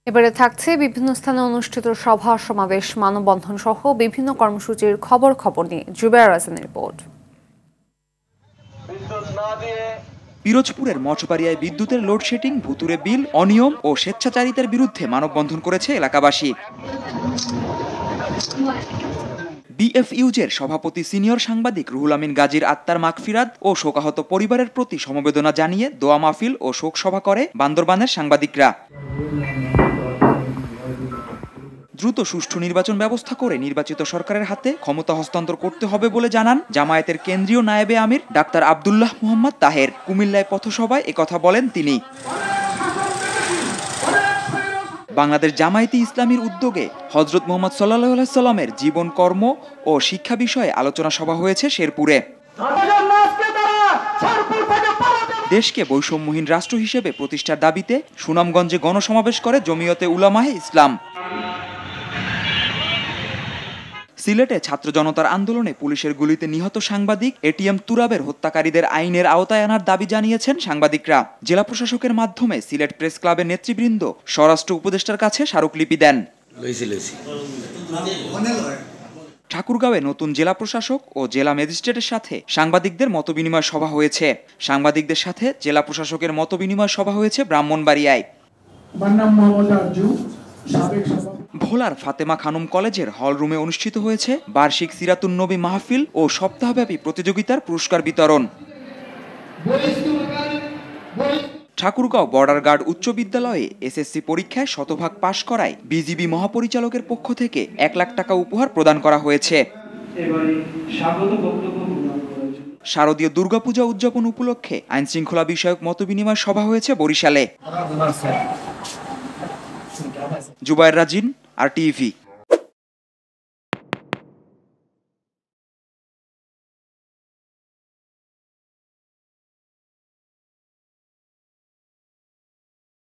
এবারে থাকছে বিভিন্ন স্থানে অনুষ্ঠিত সভা সমাবেশ মানববন্ধন সহ বিভিন্ন কর্মসূচির খবর নিয়ে জুবের রাজানের রিপোর্ট। পিরোজপুরের মঠবাড়িয়ায় বিদ্যুতের লোডশেডিং, ভুতুরে বিল, অনিয়ম ও স্বেচ্ছাচারিতার বিরুদ্ধে মানববন্ধন করেছে এলাকাবাসী। বিএফইউজের সভাপতি সিনিয়র সাংবাদিক রুহুল আমিন গাজীর আত্মার মাগফিরাত ও শোকাহত পরিবারের প্রতি সমবেদনা জানিয়ে দোয়া মাহফিল ও শোক সভা করে বান্দরবানের সাংবাদিকরা। দ্রুত সুষ্ঠু নির্বাচন ব্যবস্থা করে নির্বাচিত সরকারের হাতে ক্ষমতা হস্তান্তর করতে হবে বলে জানান জামায়াতের কেন্দ্রীয় নায়েবে আমির ডাক্তার আব্দুল্লাহ মুহাম্মদ তাহের। কুমিল্লায় পথসভায় একথা বলেন তিনি। বাংলাদেশ জামায়াতে ইসলামীর উদ্যোগে হযরত মুহাম্মদ সাল্লাল্লাহু আলাইহি সাল্লামের জীবন, কর্ম ও শিক্ষা বিষয়ে আলোচনা সভা হয়েছে শেরপুরে। দেশকে বৈষম্যহীন রাষ্ট্র হিসেবে প্রতিষ্ঠার দাবিতে সুনামগঞ্জে গণসমাবেশ করে জমিয়তে উলামায়ে ইসলাম। সিলেটে ছাত্র জনতার আন্দোলনে পুলিশের গুলিতে নিহত সাংবাদিক এটিএম তুরাবের হত্যাকারীদের আইনের আওতায় আনার দাবি জানিয়েছেন সাংবাদিকরা। জেলা প্রশাসকের মাধ্যমে সিলেট প্রেস ক্লাবের নেতৃবৃন্দ স্বরাষ্ট্র উপদেষ্টার কাছে স্মারকলিপি দেন। ঠাকুরগাঁওয়ে নতুন জেলা প্রশাসক ও জেলা ম্যাজিস্ট্রেটের সাথে সাংবাদিকদের মতবিনিময় সভা হয়েছে। সাংবাদিকদের সাথে জেলা প্রশাসকের মতবিনিময় সভা হয়েছে ব্রাহ্মণবাড়িয়ায়। ভোলার ফাতেমা খানম কলেজের হল রুমে অনুষ্ঠিত হয়েছে বার্ষিক সিরাতুন নবী মাহফিল ও সপ্তাহব্যাপী প্রতিযোগিতার পুরস্কার বিতরণ। ঠাকুরগাঁও বর্ডার গার্ড উচ্চ বিদ্যালয়ে এসএসসি পরীক্ষায় শতভাগ পাশ করায় বিজিবি মহাপরিচালকের পক্ষ থেকে 1 লাখ টাকা উপহার প্রদান করা হয়েছে। শারদীয় দুর্গাপূজা উদযাপন উপলক্ষে আইনশৃঙ্খলা বিষয়ক মতবিনিময় সভা হয়েছে বরিশালে। জুবায়ের রাজিন, RTV।